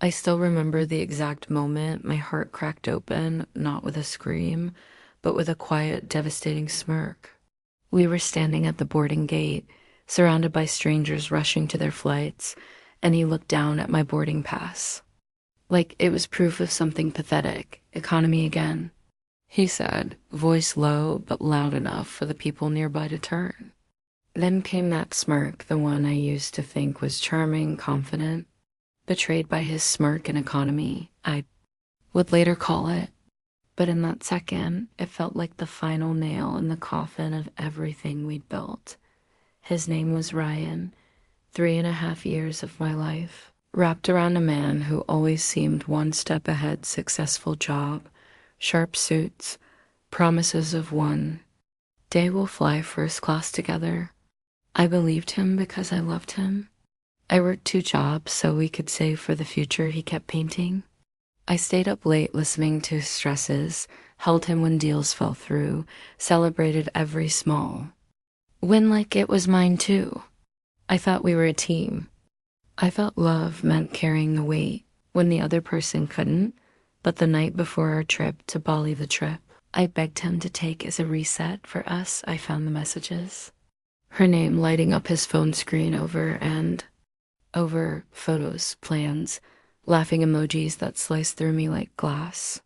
I still remember the exact moment my heart cracked open, not with a scream, but with a quiet, devastating smirk. We were standing at the boarding gate, surrounded by strangers rushing to their flights, and he looked down at my boarding pass. Like it was proof of something pathetic. Economy again, he said, voice low but loud enough for the people nearby to turn. Then came that smirk, the one I used to think was charming, confident. Betrayed by his smirk and economy, I would later call it. But in that second, it felt like the final nail in the coffin of everything we'd built. His name was Ryan, 3.5 years of my life, wrapped around a man who always seemed one step ahead, successful job, sharp suits, promises of one day we'll fly first class together. I believed him because I loved him. I worked 2 jobs so we could save for the future he kept painting. I stayed up late listening to his stresses, held him when deals fell through, celebrated every small win like it was mine too. I thought we were a team. I felt love meant carrying the weight when the other person couldn't, but the night before our trip to Bali, the trip I begged him to take as a reset for us, I found the messages. Her name lighting up his phone screen over photos, plans, laughing emojis that sliced through me like glass.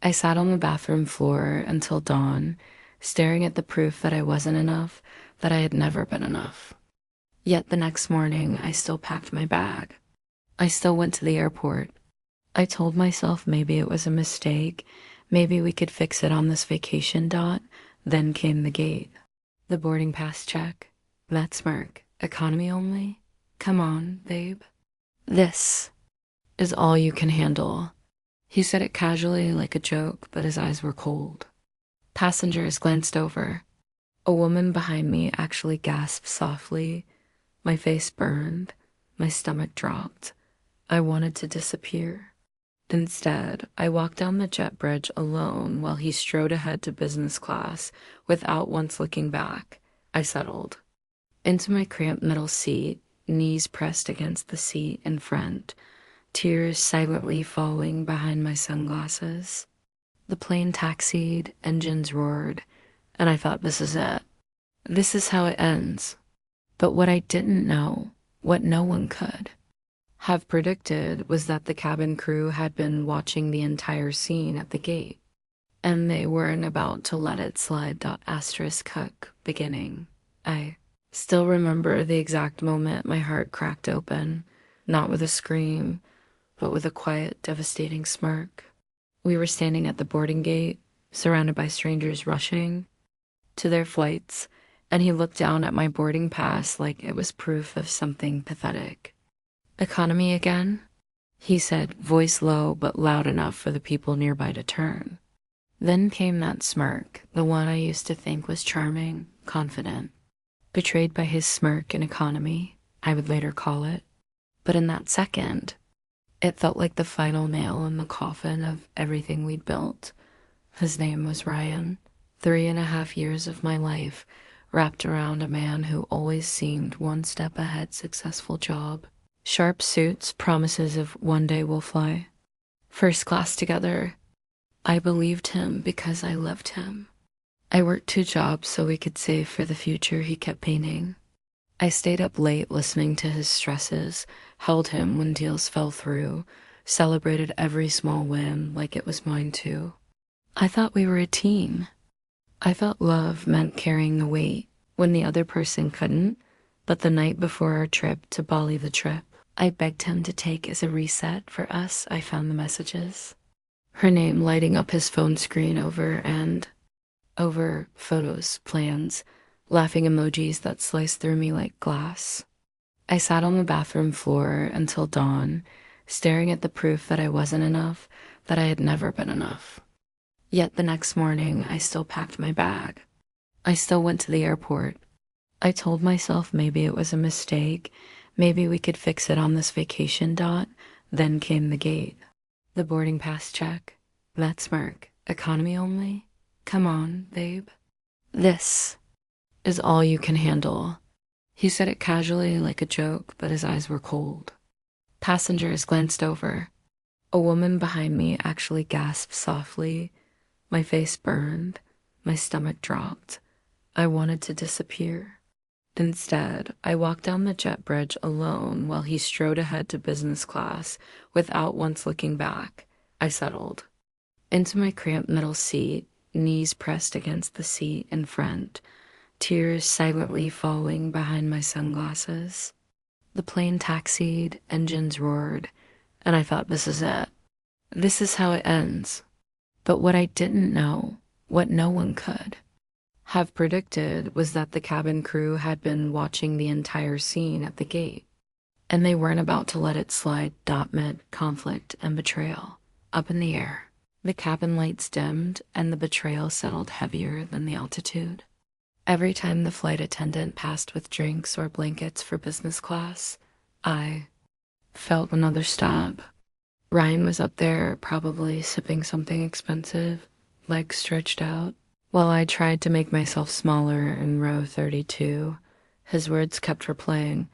I sat on the bathroom floor until dawn, staring at the proof that I wasn't enough, that I had never been enough. Yet the next morning, I still packed my bag. I still went to the airport. I told myself maybe it was a mistake, maybe we could fix it on this vacation. Then came the gate. The boarding pass check. That smirk. Economy only? Come on, babe. This is all you can handle. He said it casually like a joke, but his eyes were cold. Passengers glanced over. A woman behind me actually gasped softly. My face burned. My stomach dropped. I wanted to disappear. Instead, I walked down the jet bridge alone while he strode ahead to business class without once looking back. I settled into my cramped middle seat, knees pressed against the seat in front, tears silently falling behind my sunglasses. The plane taxied, engines roared, and I thought, this is it. This is how it ends. But what I didn't know, what no one could have predicted, was that the cabin crew had been watching the entire scene at the gate, and they weren't about to let it slide. Asterisk hook beginning. I still remember the exact moment my heart cracked open, not with a scream, but with a quiet, devastating smirk. We were standing at the boarding gate, surrounded by strangers rushing to their flights, and he looked down at my boarding pass like it was proof of something pathetic. Economy again? He said, voice low but loud enough for the people nearby to turn. Then came that smirk, the one I used to think was charming, confident. Betrayed by his smirk and economy, I would later call it. But in that second, it felt like the final nail in the coffin of everything we'd built. His name was Ryan, 3.5 years of my life, wrapped around a man who always seemed one step ahead, successful job, sharp suits, promises of one day we'll fly first class together. I believed him because I loved him. I worked 2 jobs so we could save for the future he kept painting. I stayed up late listening to his stresses, held him when deals fell through, celebrated every small win like it was mine too. I thought we were a team. I felt love meant carrying the weight when the other person couldn't, but the night before our trip to Bali, the trip I begged him to take as a reset for us, I found the messages. Her name lighting up his phone screen over photos, plans, laughing emojis that sliced through me like glass. I sat on the bathroom floor until dawn, staring at the proof that I wasn't enough, that I had never been enough. Yet the next morning, I still packed my bag. I still went to the airport. I told myself maybe it was a mistake, maybe we could fix it on this vacation. Then came the gate. The boarding pass check. That smirk. Economy only? Come on, babe. This is all you can handle. He said it casually like a joke, but his eyes were cold. Passengers glanced over. A woman behind me actually gasped softly. My face burned. My stomach dropped. I wanted to disappear. Instead, I walked down the jet bridge alone while he strode ahead to business class without once looking back. I settled into my cramped middle seat, knees pressed against the seat in front, tears silently falling behind my sunglasses. The plane taxied, engines roared, and I thought, this is it. This is how it ends. But what I didn't know, what no one could have predicted, was that the cabin crew had been watching the entire scene at the gate, and they weren't about to let it slide mid-conflict and betrayal. Up in the air, the cabin lights dimmed and the betrayal settled heavier than the altitude. Every time the flight attendant passed with drinks or blankets for business class, I felt another stab. Ryan was up there, probably sipping something expensive, legs stretched out. While I tried to make myself smaller in row 32, his words kept replaying,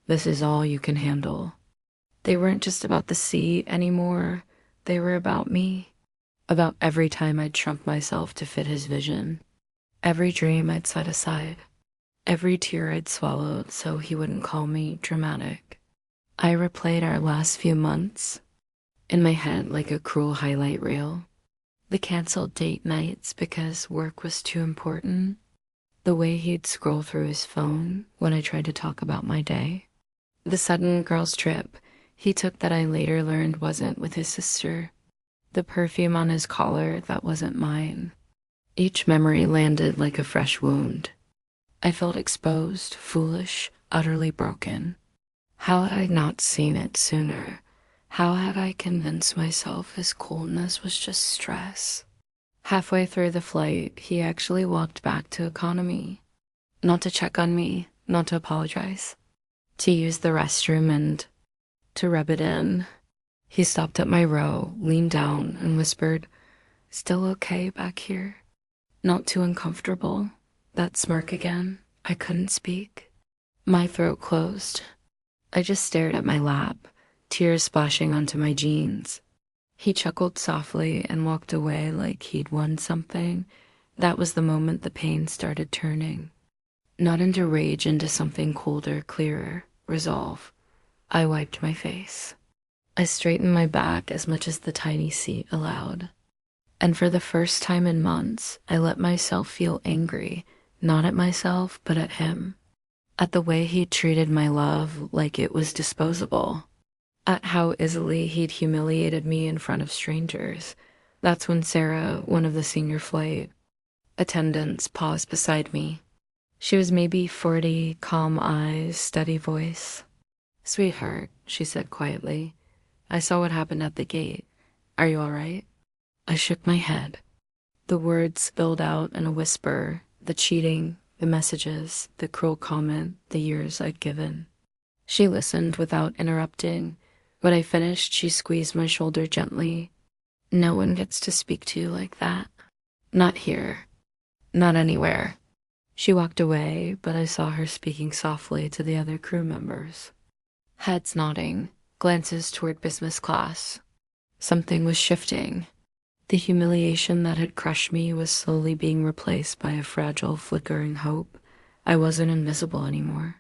"This is all you can handle." They weren't just about the seat anymore. They were about me. About every time I'd shrunk myself to fit his vision. Every dream I'd set aside. Every tear I'd swallowed so he wouldn't call me dramatic. I replayed our last few months in my head like a cruel highlight reel. The canceled date nights because work was too important. The way he'd scroll through his phone when I tried to talk about my day. The sudden girls' trip he took that I later learned wasn't with his sister. The perfume on his collar that wasn't mine. Each memory landed like a fresh wound. I felt exposed, foolish, utterly broken. How had I not seen it sooner? How had I convinced myself his coldness was just stress? Halfway through the flight, he actually walked back to economy. Not to check on me, not to apologize. To use the restroom and to rub it in. He stopped at my row, leaned down, and whispered, "Still okay back here? Not too uncomfortable?" That smirk again. I couldn't speak. My throat closed. I just stared at my lap, tears splashing onto my jeans. He chuckled softly and walked away like he'd won something. That was the moment the pain started turning. Not into rage, into something colder, clearer, resolve. I wiped my face. I straightened my back as much as the tiny seat allowed. And for the first time in months, I let myself feel angry, not at myself, but at him. At the way he treated my love like it was disposable. At how easily he'd humiliated me in front of strangers. That's when Sarah, one of the senior flight attendants, paused beside me. She was maybe 40, calm eyes, steady voice. "Sweetheart," she said quietly, "I saw what happened at the gate. Are you all right?" I shook my head. The words spilled out in a whisper, the cheating, the messages, the cruel comment, the years I'd given. She listened without interrupting. When I finished, she squeezed my shoulder gently. "No one gets to speak to you like that. Not here. Not anywhere." She walked away, but I saw her speaking softly to the other crew members. Heads nodding, glances toward business class. Something was shifting. The humiliation that had crushed me was slowly being replaced by a fragile, flickering hope. I wasn't invisible anymore.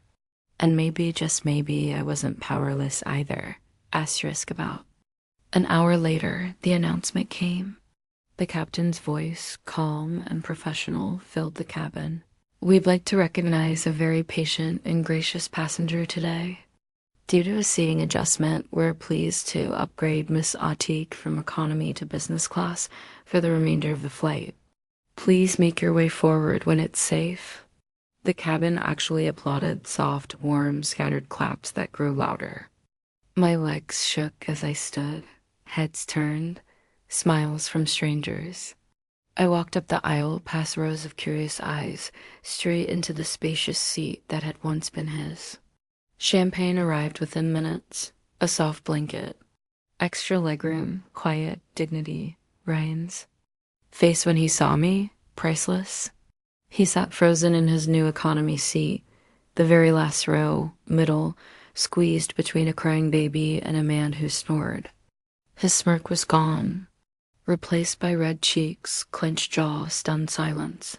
And maybe, just maybe, I wasn't powerless either. Asterisk about. An hour later, the announcement came. The captain's voice, calm and professional, filled the cabin. "We'd like to recognize a very patient and gracious passenger today. Due to a seating adjustment, we're pleased to upgrade Miss Atik from economy to business class for the remainder of the flight. Please make your way forward when it's safe." The cabin actually applauded, soft, warm, scattered claps that grew louder. My legs shook as I stood, heads turned, smiles from strangers. I walked up the aisle past rows of curious eyes, straight into the spacious seat that had once been his. Champagne arrived within minutes, a soft blanket, extra legroom, quiet, dignity, Ryan's face when he saw me, priceless. He sat frozen in his new economy seat, the very last row, middle, squeezed between a crying baby and a man who snored. His smirk was gone, replaced by red cheeks, clenched jaw, stunned silence.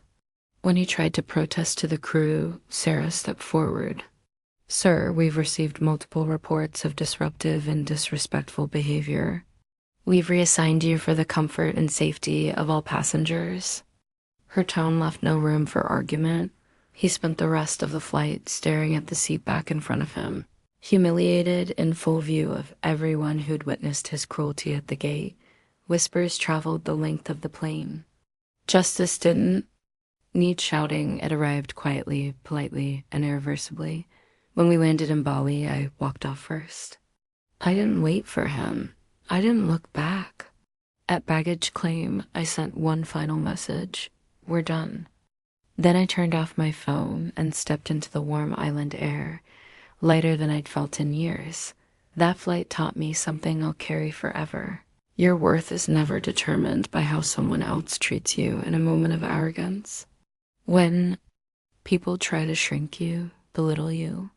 When he tried to protest to the crew, Sarah stepped forward. "Sir, we've received multiple reports of disruptive and disrespectful behavior. We've reassigned you for the comfort and safety of all passengers." Her tone left no room for argument. He spent the rest of the flight staring at the seat back in front of him, humiliated in full view of everyone who'd witnessed his cruelty at the gate. Whispers traveled the length of the plane. Justice didn't need shouting. It arrived quietly, politely, and irreversibly. When we landed in Bali, I walked off first. I didn't wait for him. I didn't look back. At baggage claim, I sent one final message. "We're done." Then I turned off my phone and stepped into the warm island air, lighter than I'd felt in years. That flight taught me something I'll carry forever. Your worth is never determined by how someone else treats you in a moment of arrogance. When people try to shrink you, belittle you,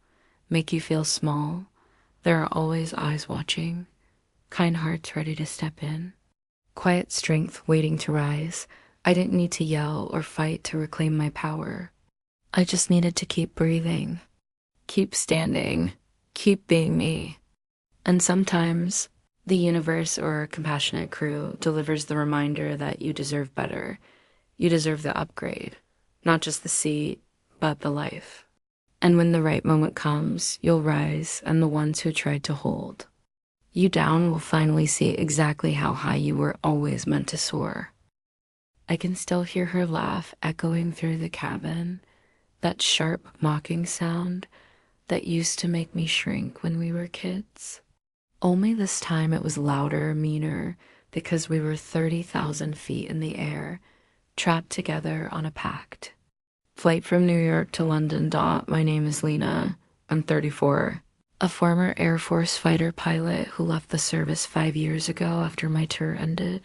make you feel small, there are always eyes watching, kind hearts ready to step in, quiet strength waiting to rise. I didn't need to yell or fight to reclaim my power. I just needed to keep breathing, keep standing, keep being me. And sometimes the universe or a compassionate crew delivers the reminder that you deserve better. You deserve the upgrade, not just the seat, but the life. And when the right moment comes, you'll rise, and the ones who tried to hold you down will finally see exactly how high you were always meant to soar. I can still hear her laugh echoing through the cabin, that sharp, mocking sound that used to make me shrink when we were kids. Only this time it was louder, meaner, because we were 30,000 feet in the air, trapped together on a pact. Flight from New York to London. My name is Lena. I'm 34. A former Air Force fighter pilot who left the service 5 years ago after my tour ended.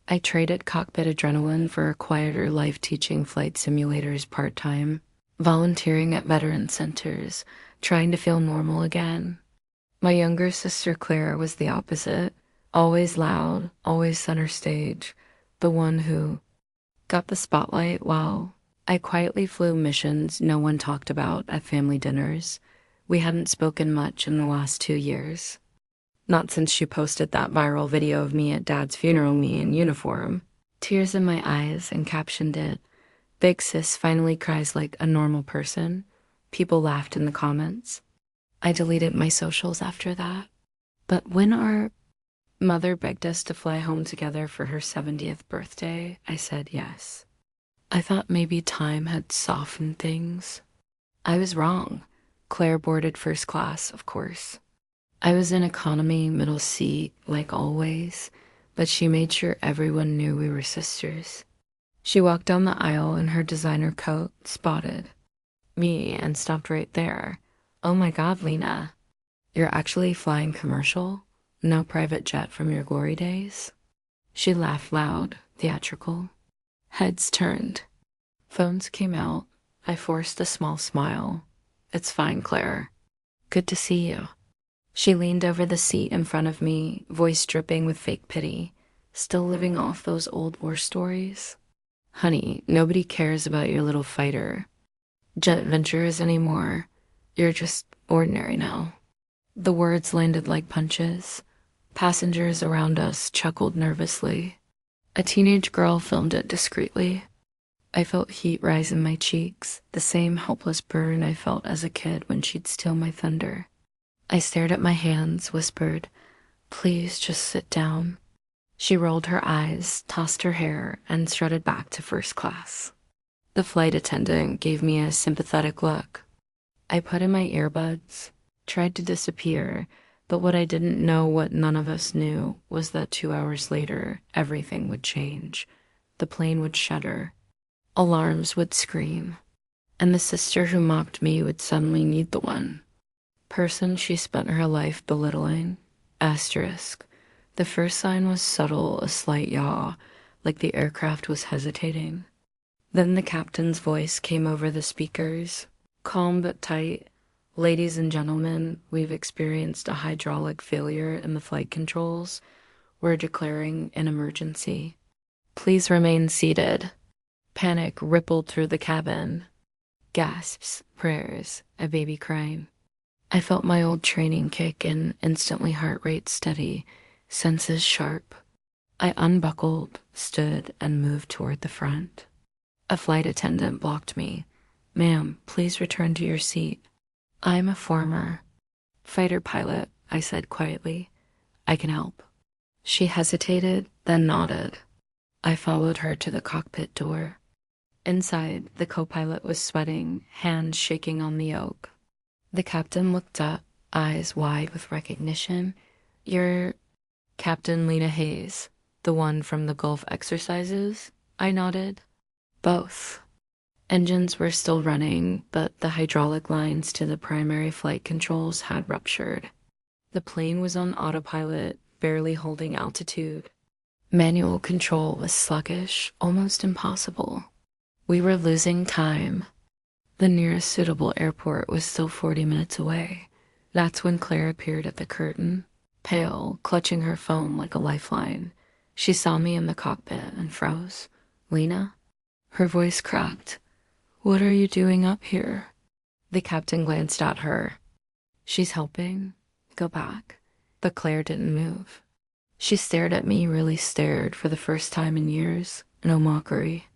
I traded cockpit adrenaline for a quieter life teaching flight simulators part-time, volunteering at veteran centers, trying to feel normal again. My younger sister Claire was the opposite, always loud, always center stage, the one who got the spotlight while I quietly flew missions no one talked about at family dinners. We hadn't spoken much in the last 2 years. Not since she posted that viral video of me at Dad's funeral, me in uniform. Tears in my eyes, and captioned it, "Big sis finally cries like a normal person." People laughed in the comments. I deleted my socials after that. But when our mother begged us to fly home together for her 70th birthday, I said yes. I thought maybe time had softened things. I was wrong. Claire boarded first class, of course. I was in economy, middle seat, like always, but she made sure everyone knew we were sisters. She walked down the aisle in her designer coat, spotted me, and stopped right there. "Oh my God, Lena, you're actually flying commercial? No private jet from your glory days?" She laughed loud, theatrical. Heads turned. Phones came out. I forced a small smile. "It's fine, Claire. Good to see you." She leaned over the seat in front of me, voice dripping with fake pity. "Still living off those old war stories? Honey, nobody cares about your little fighter jet adventures anymore. You're just ordinary now." The words landed like punches. Passengers around us chuckled nervously. A teenage girl filmed it discreetly. I felt heat rise in my cheeks, the same helpless burn I felt as a kid when she'd steal my thunder. I stared at my hands, whispered, "Please just sit down." She rolled her eyes, tossed her hair, and strutted back to first class. The flight attendant gave me a sympathetic look. I put in my earbuds, tried to disappear, but what I didn't know, what none of us knew, was that 2 hours later, everything would change. The plane would shudder. Alarms would scream. And the sister who mocked me would suddenly need the one person she spent her life belittling. Asterisk. The first sign was subtle, a slight yaw, like the aircraft was hesitating. Then the captain's voice came over the speakers, calm but tight. Ladies and gentlemen, we've experienced a hydraulic failure in the flight controls. We're declaring an emergency. Please remain seated. Panic rippled through the cabin. Gasps, prayers, a baby crying. I felt my old training kick in, instantly heart rate steady, senses sharp. I unbuckled, stood, and moved toward the front. A flight attendant blocked me. "Ma'am, please return to your seat." "I'm a former fighter pilot," I said quietly. "I can help." She hesitated, then nodded. I followed her to the cockpit door. Inside, the co-pilot was sweating, hands shaking on the yoke. The captain looked up, eyes wide with recognition. "You're Captain Lena Hayes, the one from the Gulf exercises?" I nodded. "Both." Engines were still running, but the hydraulic lines to the primary flight controls had ruptured. The plane was on autopilot, barely holding altitude. Manual control was sluggish, almost impossible. We were losing time. The nearest suitable airport was still 40 minutes away. That's when Claire appeared at the curtain, pale, clutching her phone like a lifeline. She saw me in the cockpit and froze. "Lena?" Her voice cracked. "What are you doing up here?" The captain glanced at her. "She's helping. Go back." But Claire didn't move. She stared at me, really stared, for the first time in years. No mockery.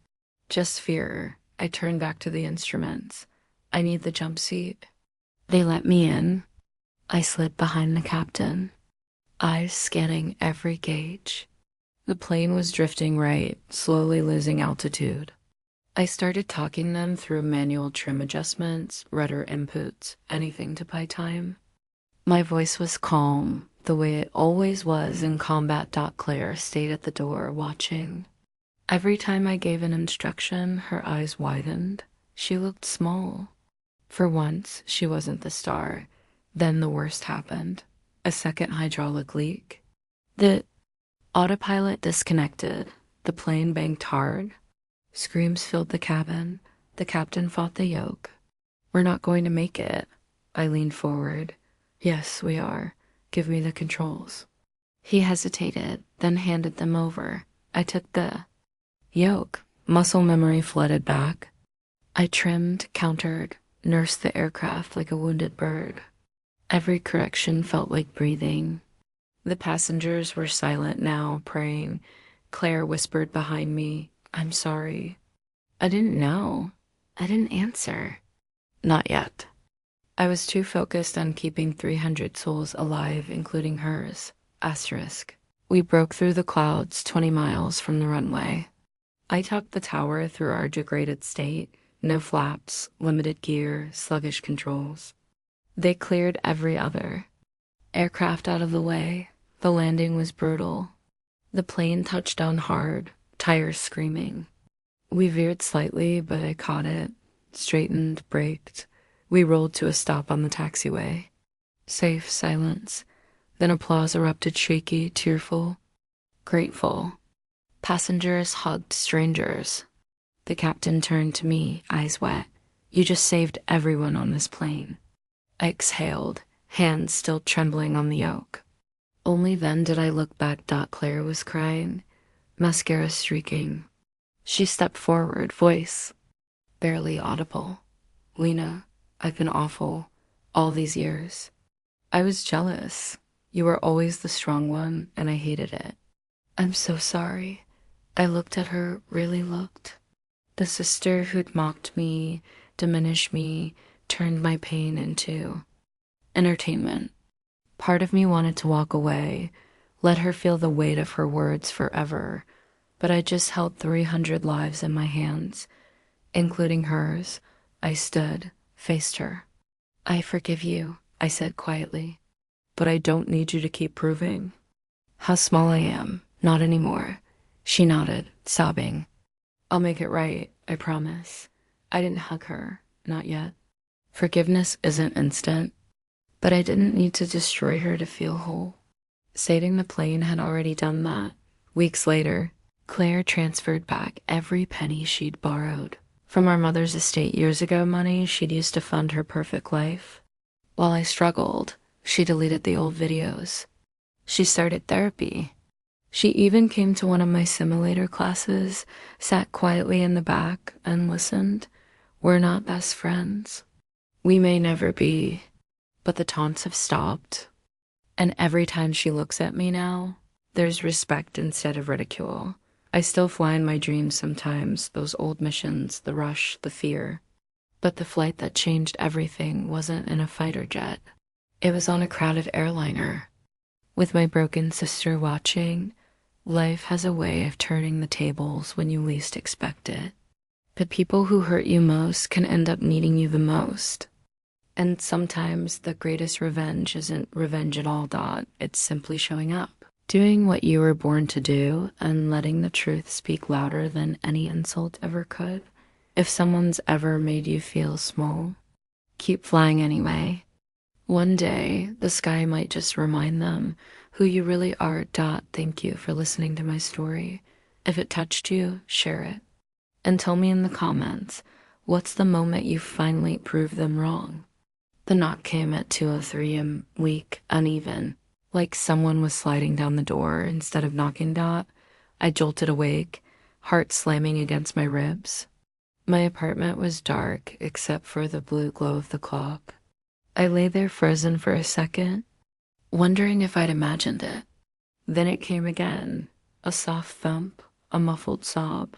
Just fear. I turned back to the instruments. "I need the jump seat." They let me in. I slid behind the captain, eyes scanning every gauge. The plane was drifting right, slowly losing altitude. I started talking them through manual trim adjustments, rudder inputs, anything to buy time. My voice was calm, the way it always was in combat. Claire stayed at the door, watching. Every time I gave an instruction, her eyes widened. She looked small. For once, she wasn't the star. Then the worst happened. A second hydraulic leak. The autopilot disconnected. The plane banked hard. Screams filled the cabin. The captain fought the yoke. "We're not going to make it." I leaned forward. "Yes, we are. Give me the controls." He hesitated, then handed them over. I took the yoke. Muscle memory flooded back. I trimmed, countered, nursed the aircraft like a wounded bird. Every correction felt like breathing. The passengers were silent now, praying. Claire whispered behind me, "I'm sorry." I didn't know. I didn't answer. Not yet. I was too focused on keeping 300 souls alive, including hers. Asterisk. We broke through the clouds 20 miles from the runway. I tucked the tower through our degraded state. No flaps, limited gear, sluggish controls. They cleared every other. Aircraft out of the way. The landing was brutal. The plane touched down hard, tires screaming. We veered slightly, but I caught it. Straightened, braked. We rolled to a stop on the taxiway. Safe silence. Then applause erupted, shaky, tearful, grateful. Passengers hugged strangers. The captain turned to me, eyes wet. "You just saved everyone on this plane." I exhaled, hands still trembling on the yoke. Only then did I look back. Claire was crying, mascara streaking. She stepped forward, voice barely audible. "Lena, I've been awful all these years. I was jealous. You were always the strong one, and I hated it. I'm so sorry." I looked at her, really looked. The sister who'd mocked me, diminished me, turned my pain into entertainment. Part of me wanted to walk away, let her feel the weight of her words forever, but I just held 300 lives in my hands, including hers. I stood, faced her. "I forgive you," I said quietly, "but I don't need you to keep proving how small I am. Not anymore." She nodded, sobbing. "I'll make it right, I promise." I didn't hug her, not yet. Forgiveness isn't instant, but I didn't need to destroy her to feel whole. Saving the plane had already done that. Weeks later, Claire transferred back every penny she'd borrowed. From our mother's estate years ago, money she'd used to fund her perfect life. While I struggled, she deleted the old videos. She started therapy. She even came to one of my simulator classes, sat quietly in the back, and listened. We're not best friends. We may never be, but the taunts have stopped. And every time she looks at me now, there's respect instead of ridicule. I still fly in my dreams sometimes, those old missions, the rush, the fear. But the flight that changed everything wasn't in a fighter jet. It was on a crowded airliner. With my broken sister watching, life has a way of turning the tables when you least expect it. The people who hurt you most can end up needing you the most. And sometimes the greatest revenge isn't revenge at all, Dot. It's simply showing up. Doing what you were born to do and letting the truth speak louder than any insult ever could. If someone's ever made you feel small, keep flying anyway. One day, the sky might just remind them who you really are. Dot, thank you for listening to my story. If it touched you, share it. And tell me in the comments, what's the moment you finally proved them wrong? The knock came at 2:03 a.m., weak, uneven, like someone was sliding down the door instead of knocking. Dot. I jolted awake, heart slamming against my ribs. My apartment was dark except for the blue glow of the clock. I lay there frozen for a second, wondering if I'd imagined it. Then it came again, a soft thump, a muffled sob.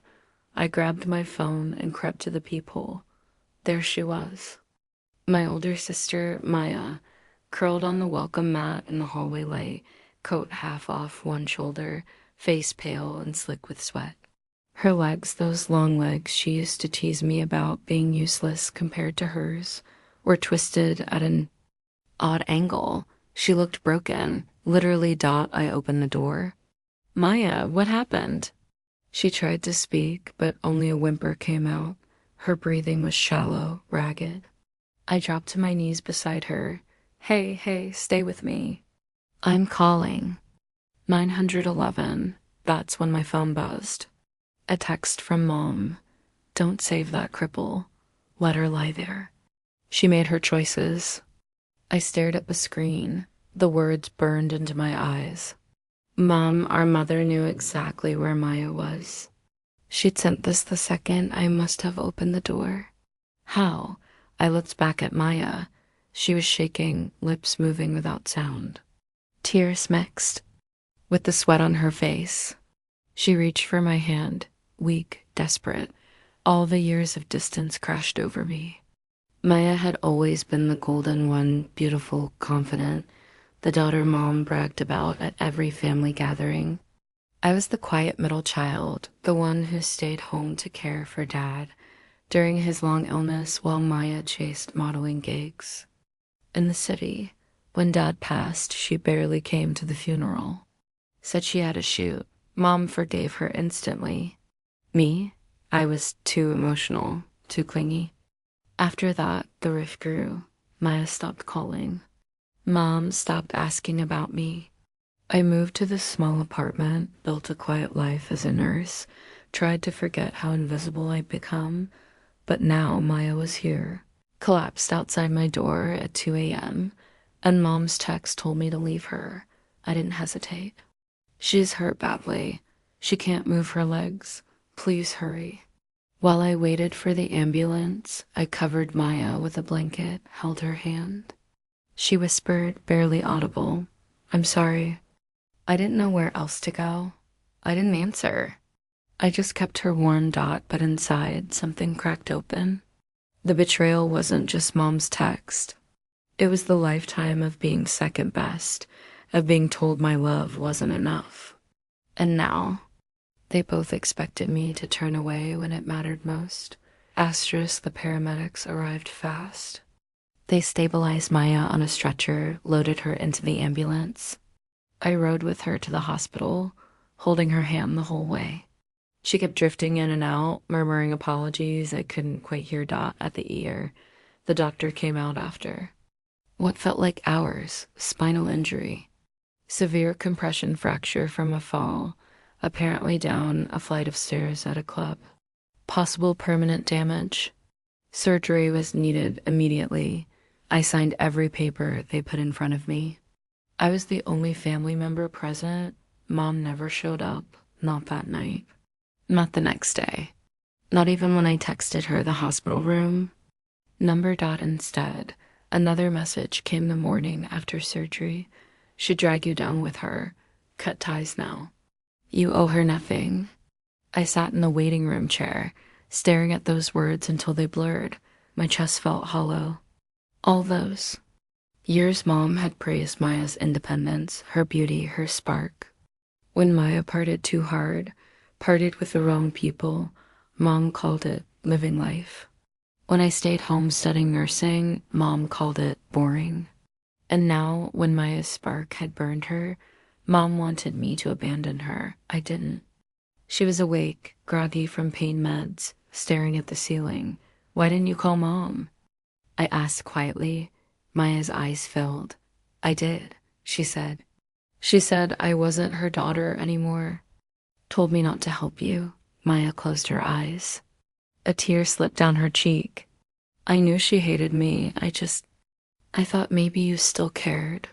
I grabbed my phone and crept to the peephole. There she was. My older sister, Maya, curled on the welcome mat in the hallway light, coat half off one shoulder, face pale and slick with sweat. Her legs, those long legs she used to tease me about being useless compared to hers, were twisted at an odd angle. She looked broken. Literally. Dot, I opened the door. Maya, what happened? She tried to speak, but only a whimper came out. Her breathing was shallow, ragged. I dropped to my knees beside her. Hey, stay with me. I'm calling. 911. That's when my phone buzzed. A text from Mom. Don't save that cripple. Let her lie there. She made her choices. I stared at the screen. The words burned into my eyes. Mom, our mother knew exactly where Maya was. She'd sent this the second I must have opened the door. How? I looked back at Maya. She was shaking, lips moving without sound. Tears mixed with the sweat on her face. She reached for my hand, weak, desperate. All the years of distance crashed over me. Maya had always been the golden one, beautiful, confident, the daughter Mom bragged about at every family gathering. I was the quiet middle child, the one who stayed home to care for Dad during his long illness while Maya chased modeling gigs. In the city, when Dad passed, she barely came to the funeral. Said she had a shoot. Mom forgave her instantly. Me? I was too emotional, too clingy. After that, the rift grew. Maya stopped calling. Mom stopped asking about me. I moved to this small apartment, built a quiet life as a nurse, tried to forget how invisible I'd become, but now Maya was here, collapsed outside my door at 2 a.m., and Mom's text told me to leave her. I didn't hesitate. She's hurt badly. She can't move her legs. Please hurry. While I waited for the ambulance, I covered Maya with a blanket, held her hand. She whispered, barely audible, I'm sorry. I didn't know where else to go. I didn't answer. I just kept her warm. But inside, something cracked open. The betrayal wasn't just Mom's text. It was the lifetime of being second best, of being told my love wasn't enough. And now, they both expected me to turn away when it mattered most. Asterisk, the paramedics arrived fast. They stabilized Maya on a stretcher, loaded her into the ambulance. I rode with her to the hospital, holding her hand the whole way. She kept drifting in and out, murmuring apologies. I couldn't quite hear at the ear. The doctor came out after. What felt like hours, spinal injury. Severe compression fracture from a fall, apparently down a flight of stairs at a club. Possible permanent damage. Surgery was needed immediately. I signed every paper they put in front of me. I was the only family member present. Mom never showed up, not that night, not the next day, not even when I texted her the hospital room. Number dot instead. Another message came the morning after surgery. Should drag you down with her. Cut ties now. You owe her nothing. I sat in the waiting room chair, staring at those words until they blurred. My chest felt hollow. All those years Mom had praised Maya's independence, her beauty, her spark. When Maya partied too hard, partied with the wrong people, Mom called it living life. When I stayed home studying nursing, Mom called it boring. And now, when Maya's spark had burned her, Mom wanted me to abandon her. I didn't. She was awake, groggy from pain meds, staring at the ceiling. Why didn't you call Mom? I asked quietly. Maya's eyes filled. I did, she said. She said I wasn't her daughter anymore. Told me not to help you. Maya closed her eyes. A tear slipped down her cheek. I knew she hated me. I thought maybe you still cared.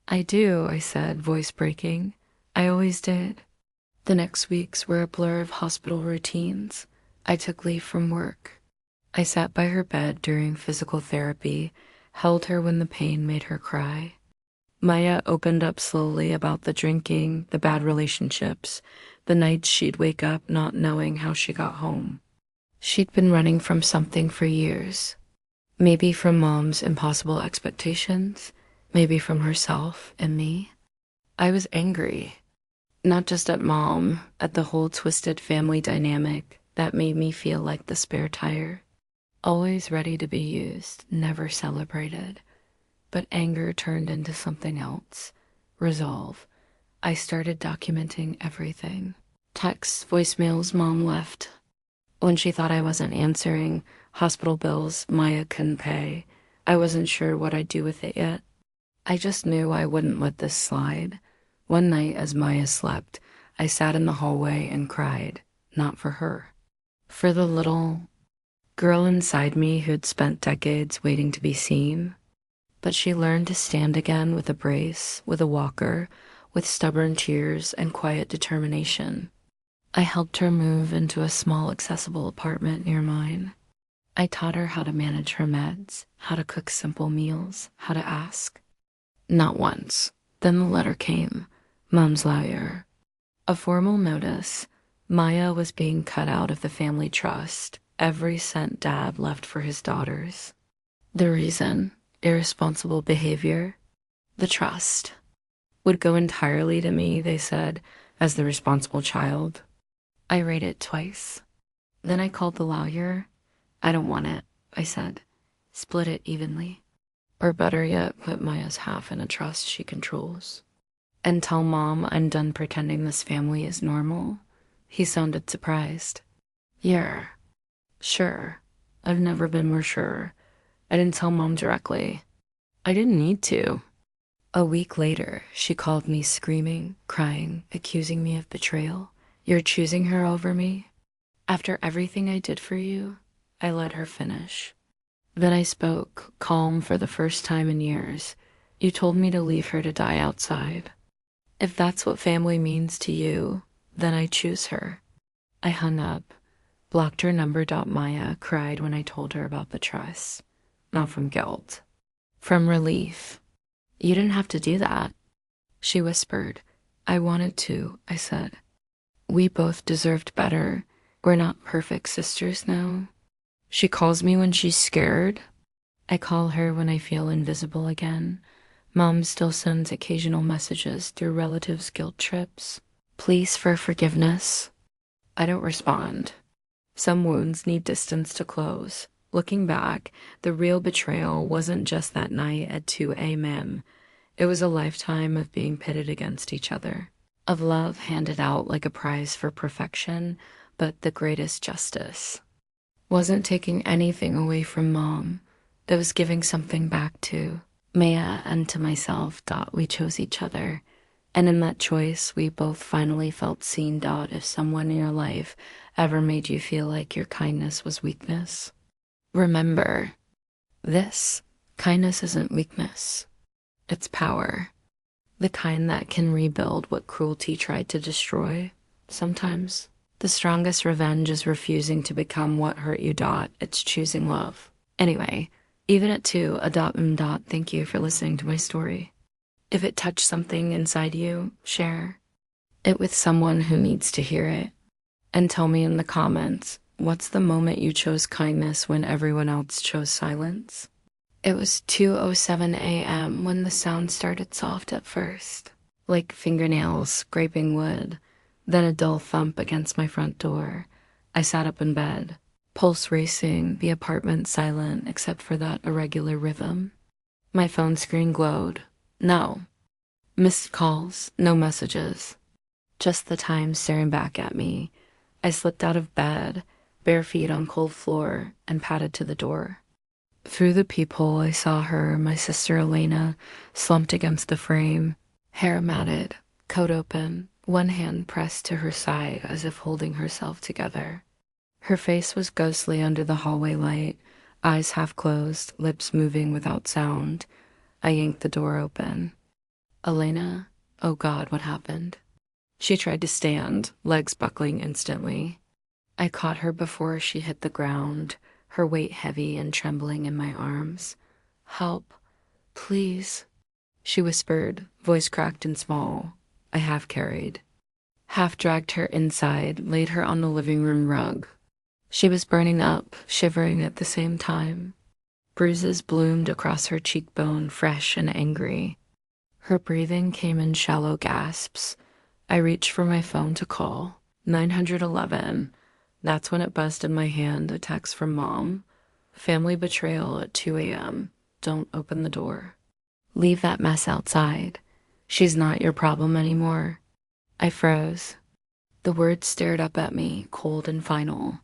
I do, I said, voice breaking. I always did. The next weeks were a blur of hospital routines. I took leave from work. I sat by her bed during physical therapy, held her when the pain made her cry. Maya opened up slowly about the drinking, the bad relationships, the nights she'd wake up not knowing how she got home. She'd been running from something for years. Maybe from Mom's impossible expectations, maybe from herself and me. I was angry, not just at Mom, at the whole twisted family dynamic that made me feel like the spare tire. Always ready to be used, never celebrated. But anger turned into something else. Resolve. I started documenting everything. Texts, voicemails Mom left. When she thought I wasn't answering, hospital bills Maya couldn't pay. I wasn't sure what I'd do with it yet. I just knew I wouldn't let this slide. One night as Maya slept, I sat in the hallway and cried. Not for her. For the little girl inside me who'd spent decades waiting to be seen. But she learned to stand again with a brace, with a walker, with stubborn tears and quiet determination. I helped her move into a small, accessible apartment near mine. I taught her how to manage her meds, how to cook simple meals, how to ask. Not once. Then the letter came. Mom's lawyer. A formal notice. Maya was being cut out of the family trust. Every cent Dad left for his daughters. The reason? Irresponsible behavior. The trust would go entirely to me, they said, as the responsible child. I read it twice. Then I called the lawyer. I don't want it, I said. Split it evenly. Or better yet, put Maya's half in a trust she controls. And tell Mom I'm done pretending this family is normal. He sounded surprised. Yeah, sure. I've never been more sure. I didn't tell Mom directly. I didn't need to. A week later, she called me screaming, crying, accusing me of betrayal. You're choosing her over me? After everything I did for you? I let her finish. Then I spoke, calm for the first time in years. You told me to leave her to die outside. If that's what family means to you, then I choose her. I hung up, blocked her number. Maya cried when I told her about the trust. Not from guilt. From relief. You didn't have to do that. She whispered. I wanted to, I said. We both deserved better. We're not perfect sisters now. She calls me when she's scared. I call her when I feel invisible again. Mom still sends occasional messages through relatives' guilt trips. Pleas for forgiveness. I don't respond. Some wounds need distance to close. Looking back, the real betrayal wasn't just that night at 2 a.m. It was a lifetime of being pitted against each other. Of love handed out like a prize for perfection, but the greatest justice. Wasn't taking anything away from Mom. It was giving something back to Maya and to myself. We chose each other. And in that choice, we both finally felt seen. If someone in your life ever made you feel like your kindness was weakness, remember, this Kindness isn't weakness, it's power. The kind that can rebuild what cruelty tried to destroy. Sometimes, the strongest revenge is refusing to become what hurt you. It's choosing love. Anyway, even at 2, thank you for listening to my story. If it touched something inside you, share it with someone who needs to hear it. And tell me in the comments, what's the moment you chose kindness when everyone else chose silence? It was 2:07 a.m. when the sound started soft at first, like fingernails scraping wood, then a dull thump against my front door. I sat up in bed, pulse racing, the apartment silent except for that irregular rhythm. My phone screen glowed. No. Missed calls, no messages. Just the time staring back at me. I slipped out of bed, bare feet on cold floor, and padded to the door. Through the peephole, I saw her, my sister Elena, slumped against the frame, hair matted, coat open, one hand pressed to her side as if holding herself together. Her face was ghostly under the hallway light, eyes half closed, lips moving without sound. I yanked the door open. Elena? Oh God, what happened? She tried to stand, legs buckling instantly. I caught her before she hit the ground, her weight heavy and trembling in my arms. Help, please, she whispered, voice cracked and small. I half carried. Half dragged her inside, laid her on the living room rug. She was burning up, shivering at the same time. Bruises bloomed across her cheekbone, fresh and angry. Her breathing came in shallow gasps. I reached for my phone to call. 911. That's when it buzzed in my hand, a text from Mom. Family betrayal at 2 a.m. Don't open the door. Leave that mess outside. She's not your problem anymore. I froze. The words stared up at me, cold and final.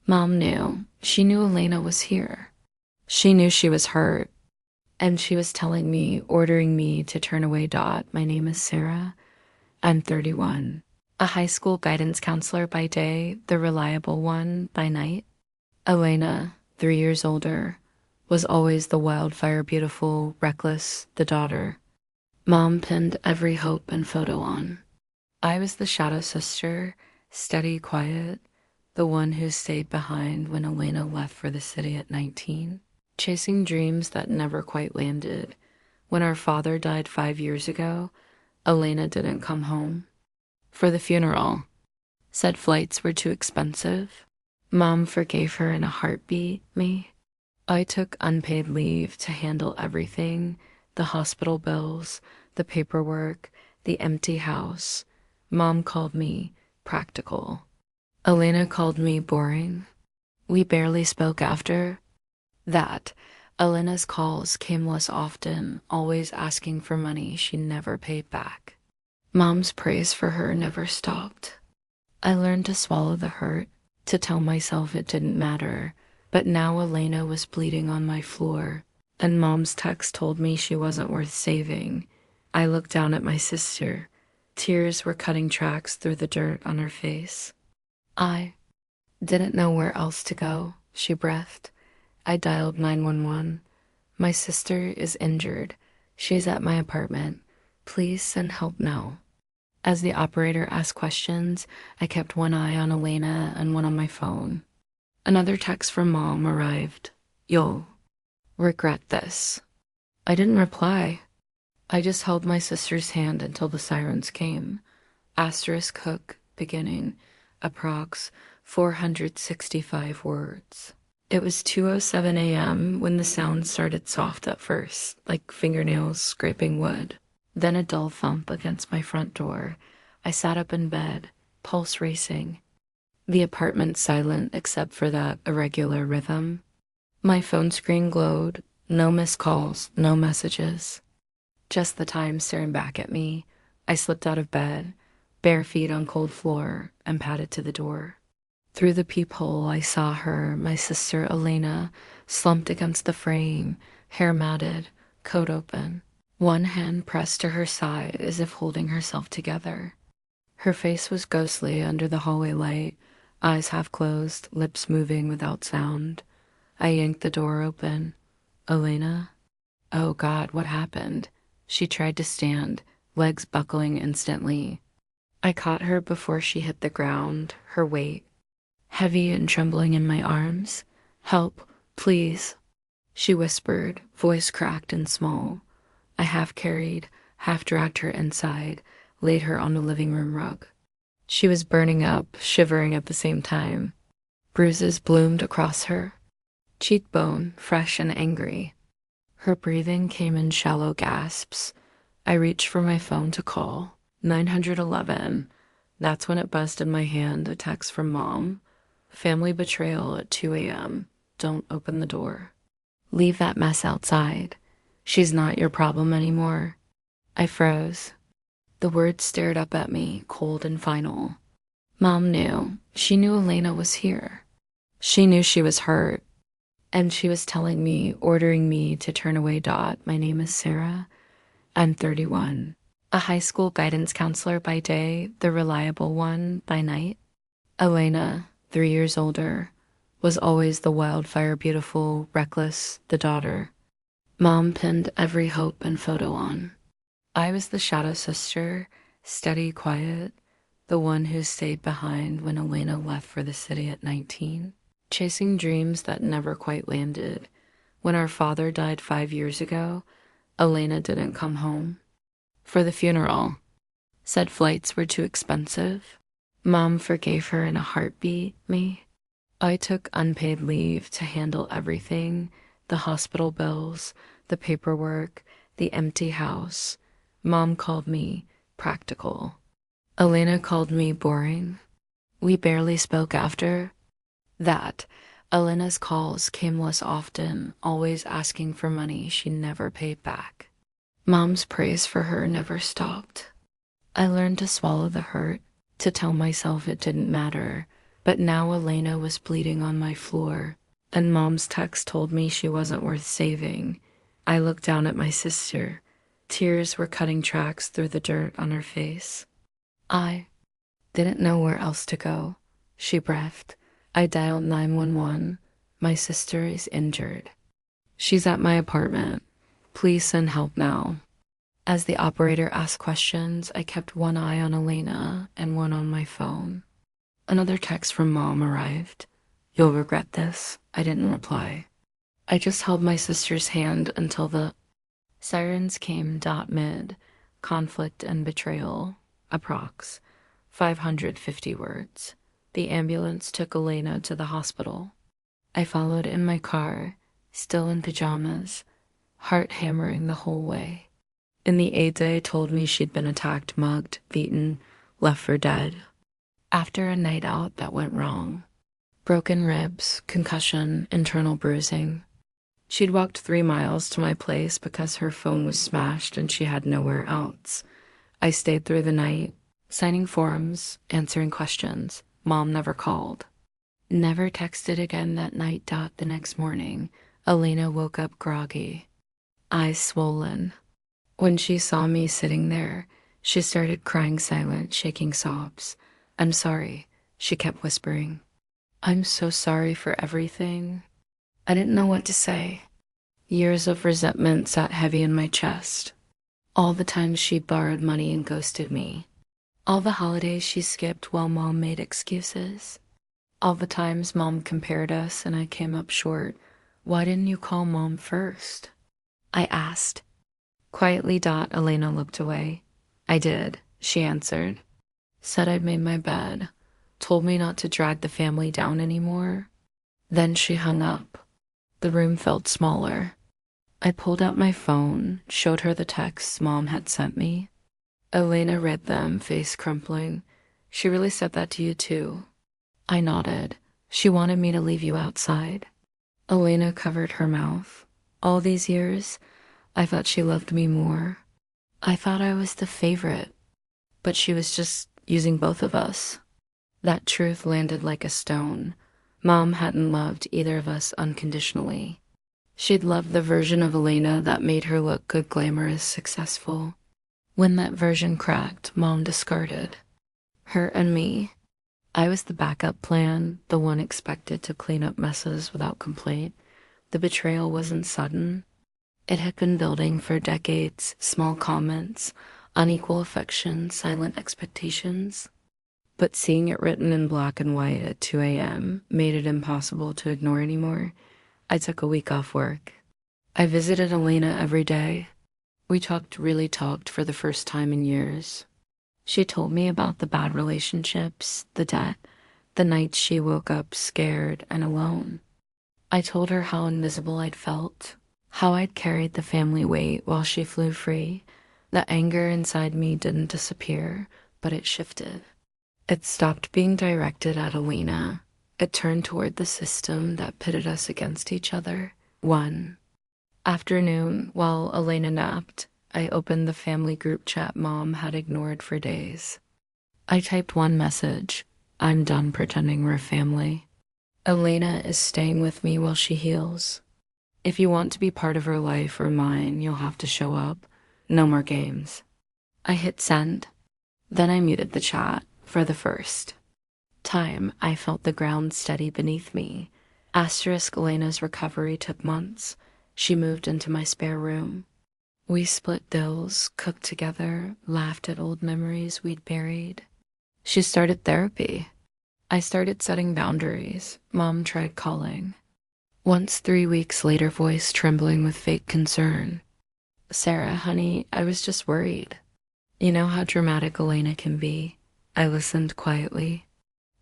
Mom knew. She knew Elena was here. She knew she was hurt. And she was telling me, ordering me to turn away. My name is Sarah. I'm 31. A high school guidance counselor by day, the reliable one by night. Elena, 3 years older, was always the wildfire beautiful, reckless, the daughter. Mom pinned every hope and photo on. I was the shadow sister, steady, quiet, the one who stayed behind when Elena left for the city at 19, chasing dreams that never quite landed. When our father died 5 years ago, Elena didn't come home. For the funeral, said flights were too expensive. Mom forgave her in a heartbeat, me. I took unpaid leave to handle everything, the hospital bills, the paperwork, the empty house. Mom called me practical. Elena called me boring. We barely spoke after that. Elena's calls came less often, always asking for money she never paid back. Mom's praise for her never stopped. I learned to swallow the hurt, to tell myself it didn't matter. But now Elena was bleeding on my floor, and Mom's text told me she wasn't worth saving. I looked down at my sister. Tears were cutting tracks through the dirt on her face. I didn't know where else to go, she breathed. I dialed 911. My sister is injured. She's at my apartment. Please send help now. As the operator asked questions, I kept one eye on Elena and one on my phone. Another text from Mom arrived. You'll regret this. I didn't reply. I just held my sister's hand until the sirens came. Asterisk hook, beginning, approx. 465 words. It was 2:07 a.m. when the sound started soft at first, like fingernails scraping wood. Then a dull thump against my front door. I sat up in bed, pulse racing. The apartment silent except for that irregular rhythm. My phone screen glowed. No missed calls, no messages. Just the time staring back at me. I slipped out of bed, bare feet on cold floor, and padded to the door. Through the peephole, I saw her, my sister Elena, slumped against the frame, hair matted, coat open. One hand pressed to her side as if holding herself together. Her face was ghostly under the hallway light, eyes half closed, lips moving without sound. I yanked the door open. Elena? Oh God, what happened? She tried to stand, legs buckling instantly. I caught her before she hit the ground, her weight heavy and trembling in my arms. Help, please, she whispered, voice cracked and small. I half carried, half dragged her inside, laid her on the living room rug. She was burning up, shivering at the same time. Bruises bloomed across her, cheekbone fresh and angry. Her breathing came in shallow gasps. I reached for my phone to call. 911. That's when it buzzed in my hand, a text from Mom. Family betrayal at 2 a.m. Don't open the door. Leave that mess outside. She's not your problem anymore. I froze. The words stared up at me, cold and final. Mom knew. She knew Elena was here. She knew she was hurt. And she was telling me, ordering me to turn away. My name is Sarah. I'm 31. A high school guidance counselor by day, the reliable one by night. Elena, 3 years older, was always the wildfire beautiful, reckless, the daughter. Mom pinned every hope and photo on. I was the shadow sister, steady, quiet, the one who stayed behind when Elena left for the city at 19, chasing dreams that never quite landed. When our father died 5 years ago, Elena didn't come home. For the funeral, said flights were too expensive. Mom forgave her in a heartbeat, me. I took unpaid leave to handle everything, the hospital bills, the paperwork, the empty house. Mom called me practical. Elena called me boring. We barely spoke after that. Elena's calls came less often, always asking for money she never paid back. Mom's praise for her never stopped. I learned to swallow the hurt, to tell myself it didn't matter. But now Elena was bleeding on my floor, and Mom's text told me she wasn't worth saving. I looked down at my sister. Tears were cutting tracks through the dirt on her face. I didn't know where else to go. She breathed. I dialed 911. My sister is injured. She's at my apartment. Please send help now. As the operator asked questions, I kept one eye on Elena and one on my phone. Another text from Mom arrived. You'll regret this. I didn't reply. I just held my sister's hand until the sirens came. Mid, conflict and betrayal, approx. 550 words. The ambulance took Elena to the hospital. I followed in my car, still in pajamas, heart hammering the whole way. In the aide day told me she'd been attacked, mugged, beaten, left for dead. After a night out that went wrong. Broken ribs, concussion, internal bruising. She'd walked 3 miles to my place because her phone was smashed and she had nowhere else. I stayed through the night, signing forms, answering questions. Mom never called. Never texted again that night. The next morning, Elena woke up groggy, eyes swollen. When she saw me sitting there, she started crying silent, shaking sobs. I'm sorry, she kept whispering. I'm so sorry for everything. I didn't know what to say. Years of resentment sat heavy in my chest. All the times she borrowed money and ghosted me. All the holidays she skipped while Mom made excuses. All the times Mom compared us and I came up short. Why didn't you call Mom first? I asked. Quietly. Elena looked away. I did, she answered. Said I'd made my bed. Told me not to drag the family down anymore. Then she hung up. The room felt smaller. I pulled out my phone, showed her the texts Mom had sent me. Elena read them, face crumpling. She really said that to you too. I nodded. She wanted me to leave you outside. Elena covered her mouth. All these years, I thought she loved me more. I thought I was the favorite, but she was just using both of us. That truth landed like a stone. Mom hadn't loved either of us unconditionally. She'd loved the version of Elena that made her look good, glamorous, successful. When that version cracked, Mom discarded her and me. I was the backup plan, the one expected to clean up messes without complaint. The betrayal wasn't sudden. It had been building for decades, small comments, unequal affection, silent expectations. But seeing it written in black and white at 2 a.m. made it impossible to ignore anymore. I took a week off work. I visited Elena every day. We really talked for the first time in years. She told me about the bad relationships, the debt, the nights she woke up scared and alone. I told her how invisible I'd felt, how I'd carried the family weight while she flew free. The anger inside me didn't disappear, but it shifted. It stopped being directed at Elena. It turned toward the system that pitted us against each other. One afternoon, while Elena napped, I opened the family group chat Mom had ignored for days. I typed one message: I'm done pretending we're family. Elena is staying with me while she heals. If you want to be part of her life or mine, you'll have to show up. No more games. I hit send. Then I muted the chat. For the first time, I felt the ground steady beneath me. Elena's recovery took months. She moved into my spare room. We split bills, cooked together, laughed at old memories we'd buried. She started therapy. I started setting boundaries. Mom tried calling. Once 3 weeks later, voice trembling with fake concern. Sarah, honey, I was just worried. You know how dramatic Elena can be. I listened quietly.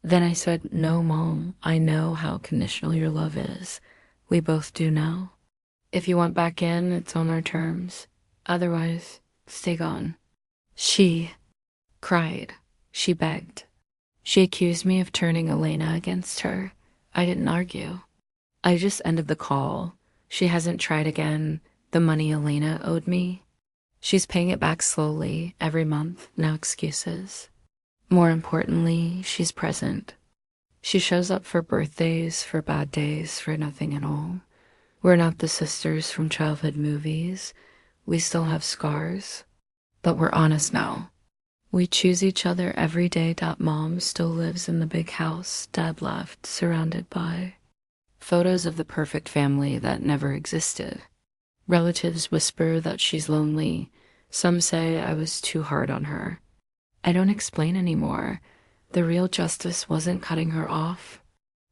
Then I said, no, Mom, I know how conditional your love is. We both do now. If you want back in, it's on our terms. Otherwise, stay gone. She cried. She begged. She accused me of turning Elena against her. I didn't argue. I just ended the call. She hasn't tried again. The money Elena owed me, she's paying it back slowly, every month, no excuses. More importantly, she's present. She shows up for birthdays, for bad days, for nothing at all. We're not the sisters from childhood movies. We still have scars, but we're honest now. We choose each other every day. Mom still lives in the big house Dad left, surrounded by photos of the perfect family that never existed. Relatives whisper that she's lonely. Some say I was too hard on her. I don't explain anymore. The real justice wasn't cutting her off.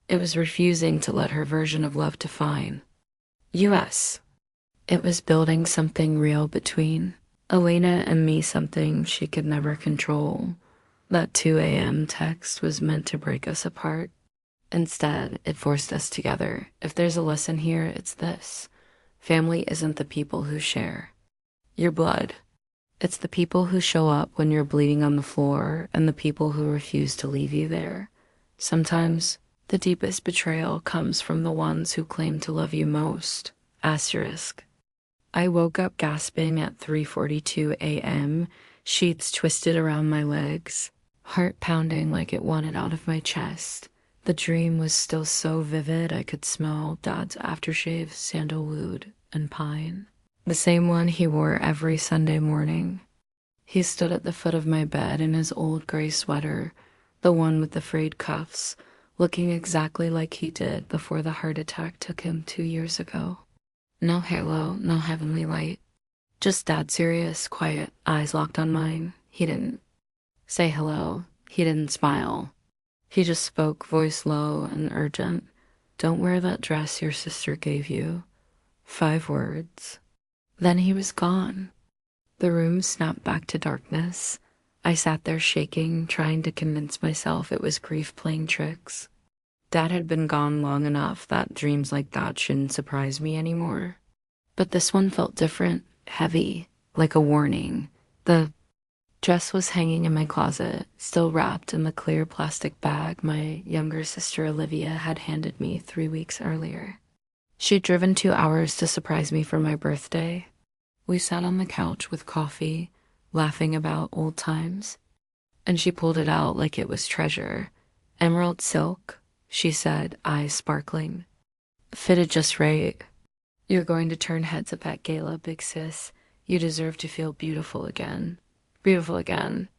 It was refusing to let her version of love define us. It was building something real between Elena and me, something she could never control. That 2 a.m. text was meant to break us apart. Instead, it forced us together. If there's a lesson here, it's this. Family isn't the people who share your blood. It's the people who show up when you're bleeding on the floor and the people who refuse to leave you there. Sometimes the deepest betrayal comes from the ones who claim to love you most. Asterisk. I woke up gasping at 3:42 a.m., sheets twisted around my legs, heart pounding like it wanted out of my chest. The dream was still so vivid I could smell Dad's aftershave, sandalwood, and pine. The same one he wore every Sunday morning. He stood at the foot of my bed in his old gray sweater, the one with the frayed cuffs, looking exactly like he did before the heart attack took him 2 years ago. No halo, no heavenly light. Just Dad, serious, quiet, eyes locked on mine. He didn't say hello. He didn't smile. He just spoke, voice low and urgent. Don't wear that dress your sister gave you. 5 words. Then he was gone. The room snapped back to darkness. I sat there shaking, trying to convince myself it was grief playing tricks. Dad had been gone long enough that dreams like that shouldn't surprise me anymore. But this one felt different, heavy, like a warning. The dress was hanging in my closet, still wrapped in the clear plastic bag my younger sister Olivia had handed me 3 weeks earlier. She'd driven 2 hours to surprise me for my birthday. We sat on the couch with coffee, laughing about old times, and she pulled it out like it was treasure. Emerald silk, she said, eyes sparkling. Fitted just right. You're going to turn heads up at gala, big sis. You deserve to feel beautiful again. Beautiful again.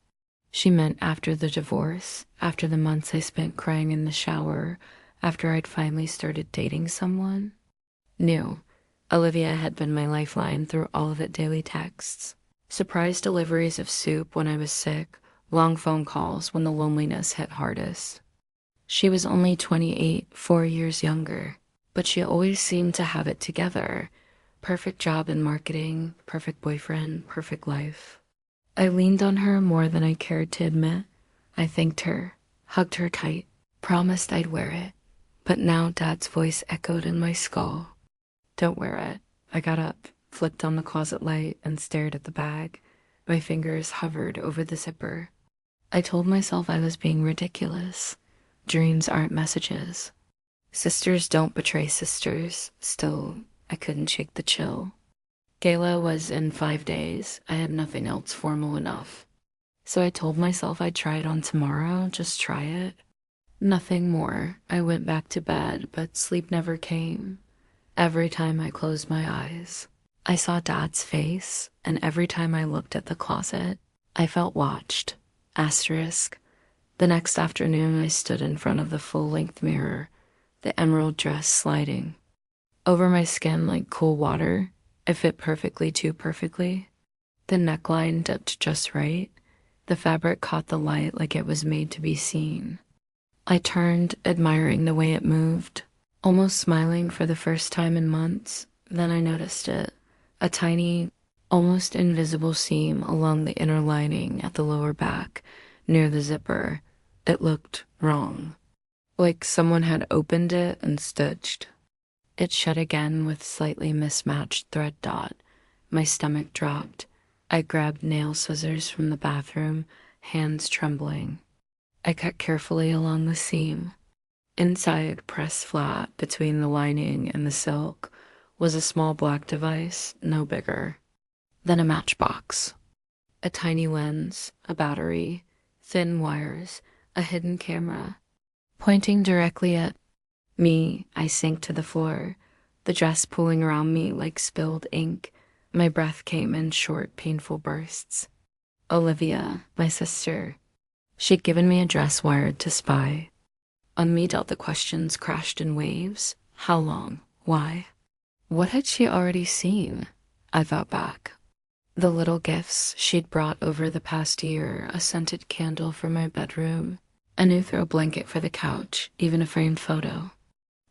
She meant after the divorce, after the months I spent crying in the shower, after I'd finally started dating someone new. Olivia had been my lifeline through all of it daily texts. Surprise deliveries of soup when I was sick, long phone calls when the loneliness hit hardest. She was only 28, 4 years younger, but she always seemed to have it together. Perfect job in marketing, perfect boyfriend, perfect life. I leaned on her more than I cared to admit. I thanked her, hugged her tight, promised I'd wear it. But now Dad's voice echoed in my skull. Don't wear it. I got up, flicked on the closet light, and stared at the bag. My fingers hovered over the zipper. I told myself I was being ridiculous. Dreams aren't messages. Sisters don't betray sisters. Still, I couldn't shake the chill. Gala was in 5 days. I had nothing else formal enough. So I told myself I'd try it on tomorrow, just try it. Nothing more. I went back to bed, but sleep never came. Every time I closed my eyes, I saw Dad's face, and every time I looked at the closet, I felt watched. Asterisk. The next afternoon, I stood in front of the full-length mirror, the emerald dress sliding over my skin like cool water. It fit perfectly, too perfectly. The neckline dipped just right. The fabric caught the light like it was made to be seen. I turned, admiring the way it moved, almost smiling for the first time in months. Then I noticed it. A tiny, almost invisible seam along the inner lining at the lower back, near the zipper. It looked wrong. Like someone had opened it and stitched. It shut again with slightly mismatched thread dot. My stomach dropped. I grabbed nail scissors from the bathroom, hands trembling. I cut carefully along the seam. Inside, pressed flat between the lining and the silk, was a small black device, no bigger than a matchbox. A tiny lens, a battery, thin wires, a hidden camera. Pointing directly at me, I sank to the floor, the dress pulling around me like spilled ink. My breath came in short, painful bursts. Olivia, my sister. She'd given me a dress wired to spy. On me dealt the questions crashed in waves. How long? Why? What had she already seen? I thought back. The little gifts she'd brought over the past year, a scented candle for my bedroom, a new throw blanket for the couch, even a framed photo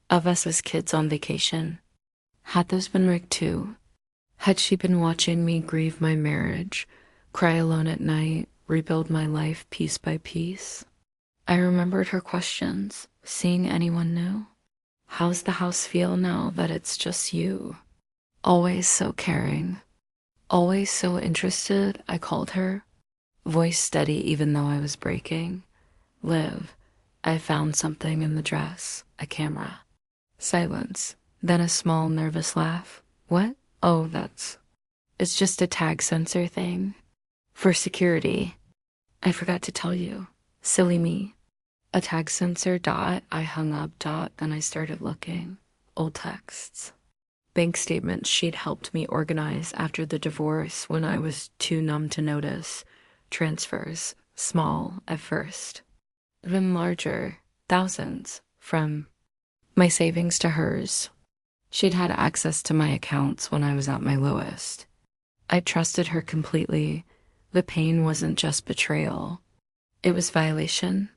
of us as kids on vacation. Had those been rigged too? Had she been watching me grieve my marriage, cry alone at night, rebuild my life piece by piece? I remembered her questions. Seeing anyone new? How's the house feel now that it's just you? Always so caring. Always so interested, I called her. Voice steady even though I was breaking. Liv, I found something in the dress. A camera. Silence. Then a small nervous laugh. What? Oh, it's just a tag sensor thing. For security. I forgot to tell you. Silly me. A tag sensor dot. I hung up dot, then I started looking. Old texts. Bank statements she'd helped me organize after the divorce when I was too numb to notice. Transfers. Small at first. Then larger. Thousands. From my savings to hers. She'd had access to my accounts when I was at my lowest. I trusted her completely. The pain wasn't just betrayal. It was violation.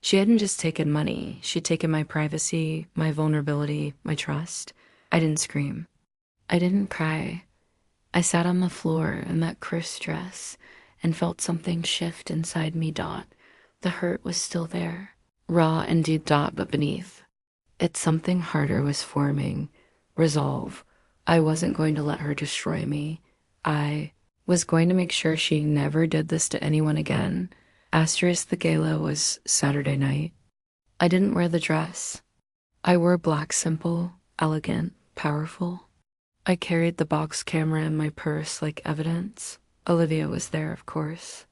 She hadn't just taken money. She'd taken my privacy, my vulnerability, my trust. I didn't scream. I didn't cry. I sat on the floor in that crisp dress and felt something shift inside me dot. The hurt was still there. Raw and deep dot, but beneath. It's something harder was forming. Resolve. I wasn't going to let her destroy me. I was going to make sure she never did this to anyone again. Asterisk, the gala was Saturday night. I didn't wear the dress. I wore black, simple, elegant, powerful. I carried the box camera in my purse like evidence. Olivia was there, of course.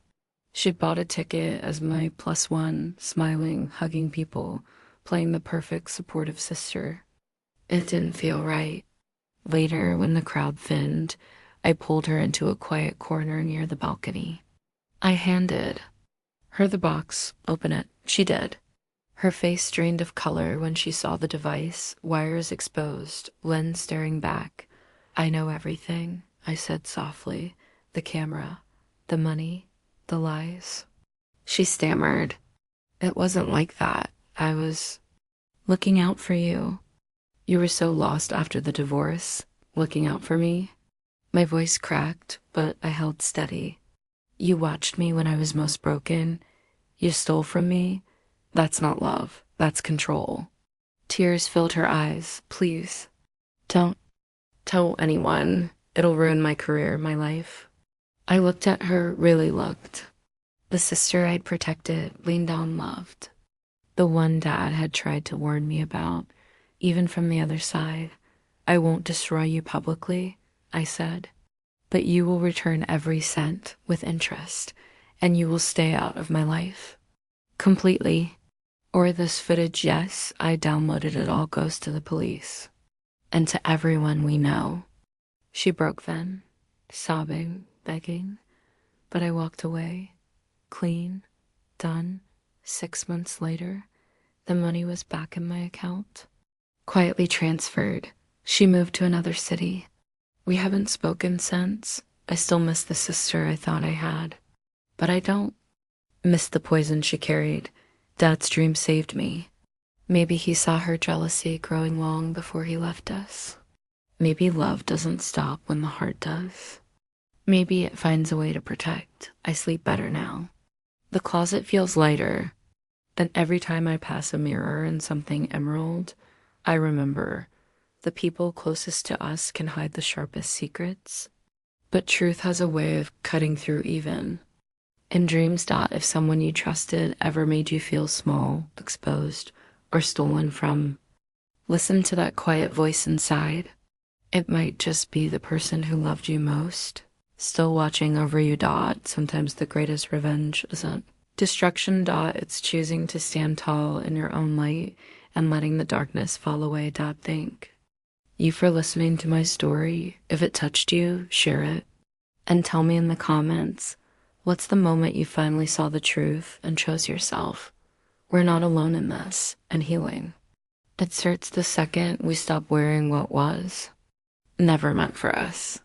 She'd bought a ticket as my +1, smiling, hugging people, playing the perfect supportive sister. It didn't feel right. Later, when the crowd thinned, I pulled her into a quiet corner near the balcony. I handed her the box. Open it. She did. Her face drained of color when she saw the device, wires exposed, lens staring back. I know everything, I said softly. The camera, the money, the lies. She stammered. It wasn't like that. I was looking out for you. You were so lost after the divorce, looking out for me. My voice cracked, but I held steady. You watched me when I was most broken. You stole from me. That's not love. That's control. Tears filled her eyes. Please, don't tell anyone. It'll ruin my career, my life. I looked at her, really looked. The sister I'd protected, leaned down, loved. The one Dad had tried to warn me about, even from the other side. I won't destroy you publicly, I said, but you will return every cent with interest, and you will stay out of my life. Completely. Or this footage, yes, I downloaded it all, goes to the police. And to everyone we know. She broke then, sobbing, begging, but I walked away, clean, done. 6 months later, the money was back in my account, quietly transferred. She moved to another city. We haven't spoken since. I still miss the sister I thought I had, but I don't. Miss the poison she carried. Dad's dream saved me. Maybe he saw her jealousy growing long before he left us. Maybe love doesn't stop when the heart does. Maybe it finds a way to protect. I sleep better now. The closet feels lighter. Then every time I pass a mirror in something emerald, I remember the people closest to us can hide the sharpest secrets, but truth has a way of cutting through even. In dreams, if someone you trusted ever made you feel small, exposed, or stolen from, listen to that quiet voice inside. It might just be the person who loved you most, still watching over you. Sometimes the greatest revenge isn't destruction. It's choosing to stand tall in your own light and letting the darkness fall away. Thank you for listening to my story. If it touched you, share it. And tell me in the comments, what's the moment you finally saw the truth and chose yourself? We're not alone in this, and healing. It starts the second we stop wearing what was never meant for us.